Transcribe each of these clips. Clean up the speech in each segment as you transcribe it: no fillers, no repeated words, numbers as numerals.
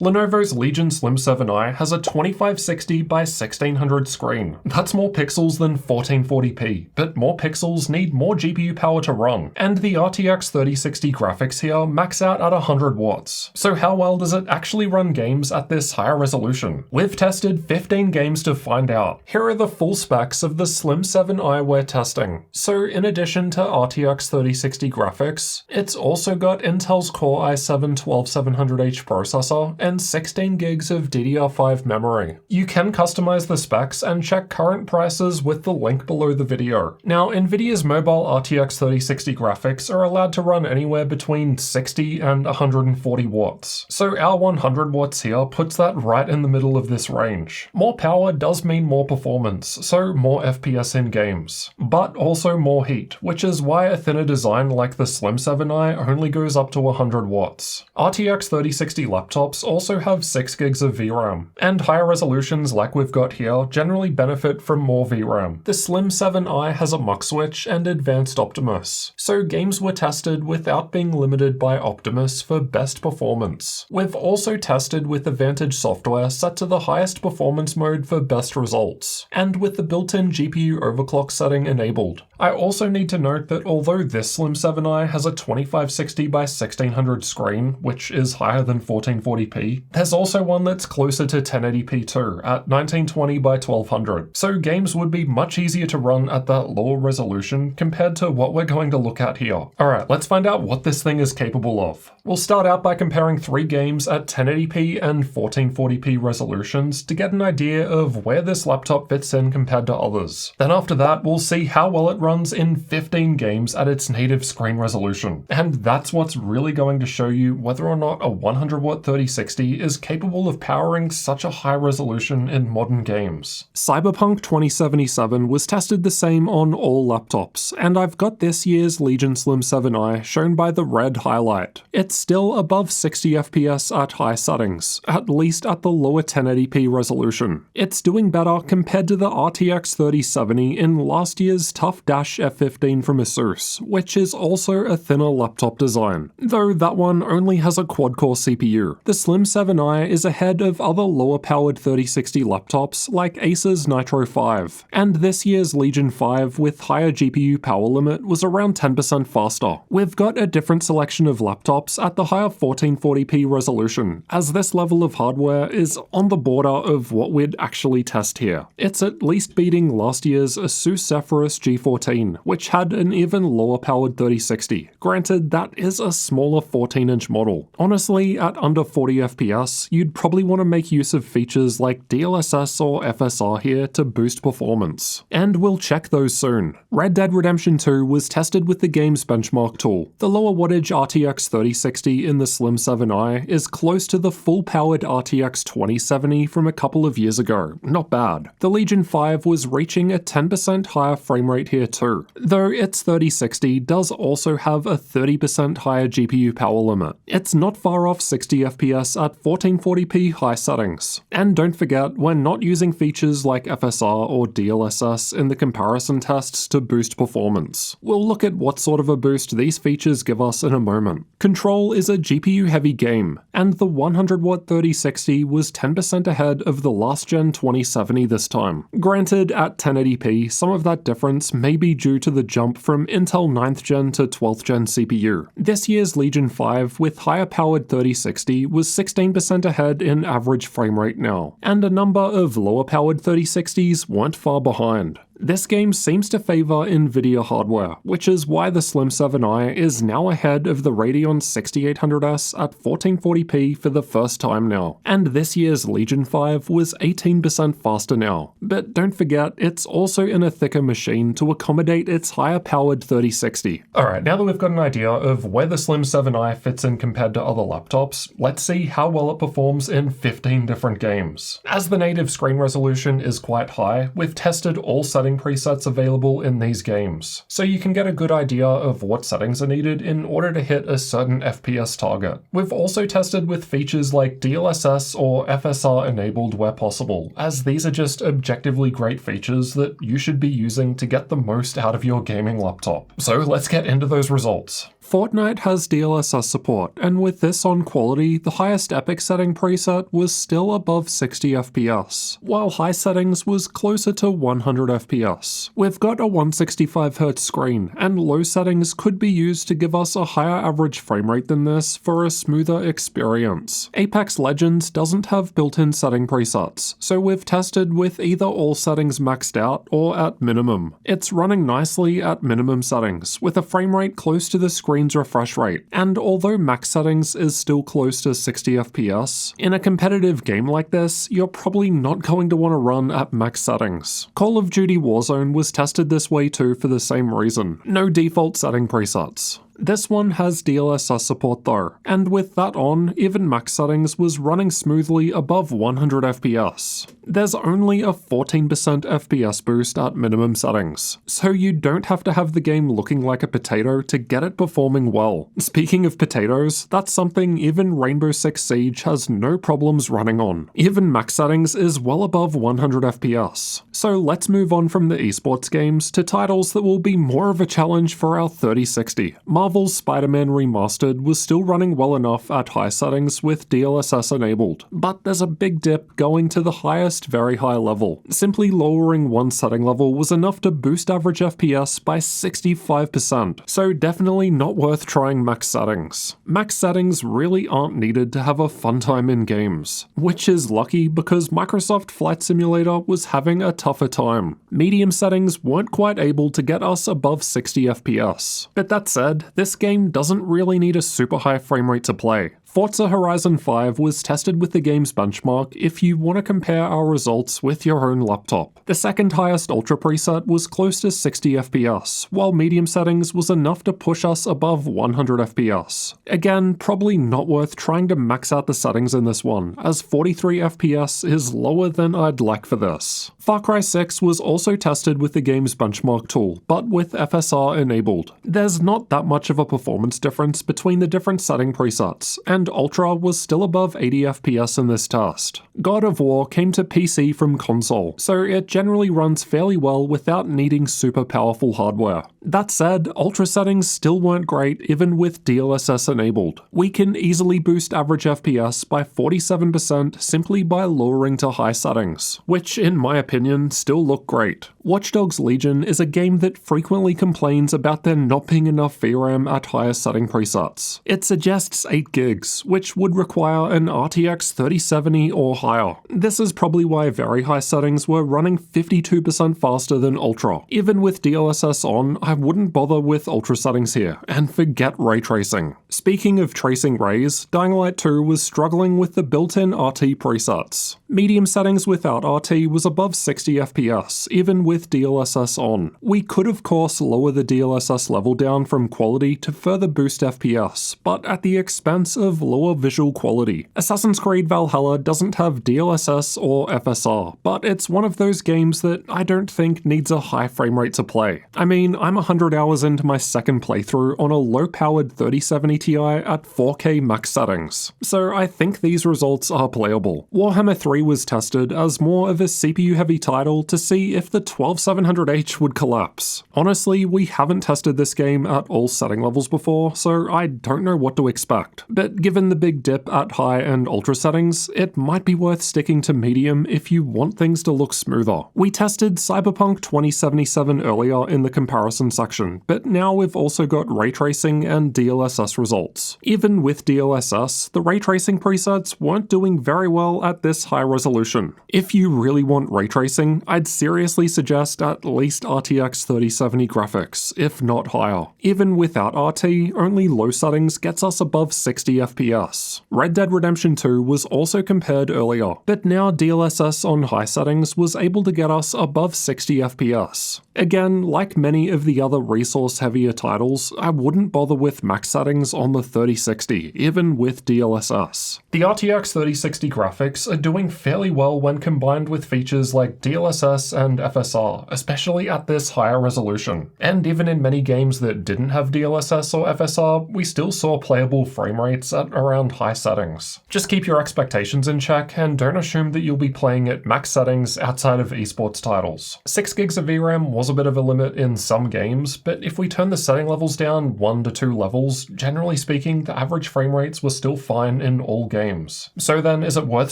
Lenovo's Legion Slim 7i has a 2560 by 1600 screen. That's more pixels than 1440p, but more pixels need more GPU power to run, and the RTX 3060 graphics here max out at 100 watts. So how well does it actually run games at this higher resolution? We've tested 15 games to find out. Here are the full specs of the Slim 7i we're testing. So in addition to RTX 3060 graphics, it's also got Intel's Core i7-12700H processor and 16 gigs of DDR5 memory. You can customize the specs and check current prices with the link below the video. Now, Nvidia's mobile RTX 3060 graphics are allowed to run anywhere between 60 and 140 watts. So our 100 watts here puts that right in the middle of this range. More power does mean more performance, so more FPS in games, but also more heat, which is why a thinner design like the Slim 7i only goes up to 100 watts. RTX 3060 laptops also have 6 gigs of VRAM, and higher resolutions like we've got here generally benefit from more VRAM. The Slim 7i has a Mux switch and advanced Optimus, so games were tested without being limited by Optimus for best performance. We've also tested with Advantage software set to the highest performance mode for best results, and with the built-in GPU overclock setting enabled. I also need to note that although this Slim 7i has a 2560 by 1600 screen, which is higher than 1440p, there's also one that's closer to 1080p too, at 1920 by 1200, so games would be much easier to run at that lower resolution compared to what we're going to look at here. Alright, let's find out what this thing is capable of. We'll start out by comparing 3 games at 1080p and 1440p resolutions to get an idea of where this laptop fits in compared to others. Then after that, we'll see how well it runs in 15 games at its native screen resolution. And that's what's really going to show you whether or not a 100 watt 3060 is capable of powering such a high resolution in modern games. Cyberpunk 2077 was tested the same on all laptops, and I've got this year's Legion Slim 7i shown by the red highlight. It's still above 60 FPS at high settings, at least at the lower 1080p resolution. It's doing better compared to the RTX 3070 in last year's TUF F15 from Asus, which is also a thinner laptop design, though that one only has a quad-core CPU. The Slim 7i is ahead of other lower-powered 3060 laptops like Acer's Nitro 5, and this year's Legion 5 with higher GPU power limit was around 10% faster. We've got a different selection of laptops at the higher 1440p resolution, as this level of hardware is on the border of what we'd actually test here. It's at least beating last year's Asus Zephyrus G14, which had an even lower-powered 3060. Granted, that is a smaller 14-inch model. Honestly, at under 40 FPS, you'd probably want to make use of features like DLSS or FSR here to boost performance. And we'll check those soon. Red Dead Redemption 2 was tested with the game's benchmark tool. The lower wattage RTX 3060 in the Slim 7i is close to the full-powered RTX 2070 from a couple of years ago. Not bad. The Legion 5 was reaching a 10% higher frame rate here too, though its 3060 does also have a 30% higher GPU power limit. It's not far off 60 FPS at 1440p high settings. And don't forget, we're not using features like FSR or DLSS in the comparison tests to boost performance. We'll look at what sort of a boost these features give us in a moment. Control is a GPU-heavy game, and the 100 watt 3060 was 10% ahead of the last-gen 2070 this time. Granted, at 1080p, some of that difference may be due to the jump from Intel 9th gen to 12th gen CPU. This year's Legion 5 with higher powered 3060 was 16% ahead in average frame rate now, and a number of lower powered 3060s weren't far behind. This game seems to favor Nvidia hardware, which is why the Slim 7i is now ahead of the Radeon 6800S at 1440p for the first time now, and this year's Legion 5 was 18% faster now. But don't forget, it's also in a thicker machine to accommodate its higher powered 3060. Alright, now that we've got an idea of where the Slim 7i fits in compared to other laptops, let's see how well it performs in 15 different games. As the native screen resolution is quite high, we've tested all settings presets available in these games, so you can get a good idea of what settings are needed in order to hit a certain FPS target. We've also tested with features like DLSS or FSR enabled where possible, as these are just objectively great features that you should be using to get the most out of your gaming laptop. So let's get into those results. Fortnite has DLSS support, and with this on quality, the highest epic setting preset was still above 60 FPS, while high settings was closer to 100 FPS. We've got a 165Hz screen, and low settings could be used to give us a higher average frame rate than this for a smoother experience. Apex Legends doesn't have built-in setting presets, so we've tested with either all settings maxed out or at minimum. It's running nicely at minimum settings, with a frame rate close to the screen's refresh rate, and although max settings is still close to 60 FPS, in a competitive game like this, you're probably not going to want to run at max settings. Call of Duty Warzone was tested this way too for the same reason. No default setting presets. This one has DLSS support though, and with that on, even max settings was running smoothly above 100 FPS. There's only a 14% FPS boost at minimum settings, so you don't have to have the game looking like a potato to get it performing well. Speaking of potatoes, that's something even Rainbow Six Siege has no problems running on. Even max settings is well above 100 FPS. So let's move on from the esports games to titles that will be more of a challenge for our 3060. Marvel's Spider-Man Remastered was still running well enough at high settings with DLSS enabled, but there's a big dip going to the highest very high level. Simply lowering one setting level was enough to boost average FPS by 65%, so definitely not worth trying max settings. Max settings really aren't needed to have a fun time in games, which is lucky because Microsoft Flight Simulator was having a tougher time. Medium settings weren't quite able to get us above 60 FPS. But that said, this game doesn't really need a super high frame rate to play. Forza Horizon 5 was tested with the game's benchmark if you want to compare our results with your own laptop. The second highest Ultra preset was close to 60 FPS, while medium settings was enough to push us above 100 FPS. Again, probably not worth trying to max out the settings in this one, as 43 FPS is lower than I'd like for this. Far Cry 6 was also tested with the game's benchmark tool, but with FSR enabled. There's not that much of a performance difference between the different setting presets, and Ultra was still above 80 FPS in this test. God of War came to PC from console, so it generally runs fairly well without needing super powerful hardware. That said, Ultra settings still weren't great even with DLSS enabled. We can easily boost average FPS by 47% simply by lowering to high settings, which in my opinion still look great. Watch Dogs Legion is a game that frequently complains about there not being enough VRAM at higher setting presets. It suggests 8 gigs, which would require an RTX 3070 or higher. This is probably why very high settings were running 52% faster than Ultra. Even with DLSS on, I wouldn't bother with Ultra settings here, and forget ray tracing. Speaking of tracing rays, Dying Light 2 was struggling with the built-in RT presets. Medium settings without RT was above 60 FPS, even with DLSS on. We could of course lower the DLSS level down from quality to further boost FPS, but at the expense of lower visual quality. Assassin's Creed Valhalla doesn't have DLSS or FSR, but it's one of those games that I don't think needs a high frame rate to play. I mean, I'm 100 hours into my second playthrough on a low-powered 3070 Ti at 4K max settings, so I think these results are playable. Warhammer 3 was tested as more of a CPU-heavy title to see if the 12700H would collapse. Honestly, we haven't tested this game at all setting levels before, so I don't know what to expect. But given the big dip at high and ultra settings, it might be worth sticking to medium if you want things to look smoother. We tested Cyberpunk 2077 earlier in the comparison section, but now we've also got ray tracing and DLSS results. Even with DLSS, the ray tracing presets weren't doing very well at this high resolution. If you really want ray tracing, I'd seriously suggest at least RTX 3070 graphics, if not higher. Even without RT, only low settings gets us above 60 FPS. Red Dead Redemption 2 was also compared earlier, but now DLSS on high settings was able to get us above 60 FPS. Again, like many of the other resource-heavier titles, I wouldn't bother with max settings on the 3060, even with DLSS. The RTX 3060 graphics are doing fairly well when combined with features like DLSS and FSR FSR, especially at this higher resolution. And even in many games that didn't have DLSS or FSR, we still saw playable frame rates at around high settings. Just keep your expectations in check and don't assume that you'll be playing at max settings outside of esports titles. 6 gigs of VRAM was a bit of a limit in some games, but if we turn the setting levels down 1 to 2 levels, generally speaking, the average frame rates were still fine in all games. So then, is it worth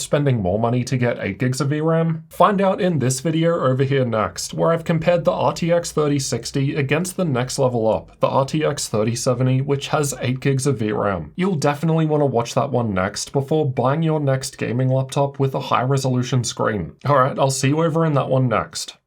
spending more money to get 8 gigs of VRAM? Find out in this video over here next, where I've compared the RTX 3060 against the next level up, the RTX 3070, which has 8 gigs of VRAM. You'll definitely want to watch that one next before buying your next gaming laptop with a high resolution screen. Alright, I'll see you over in that one next.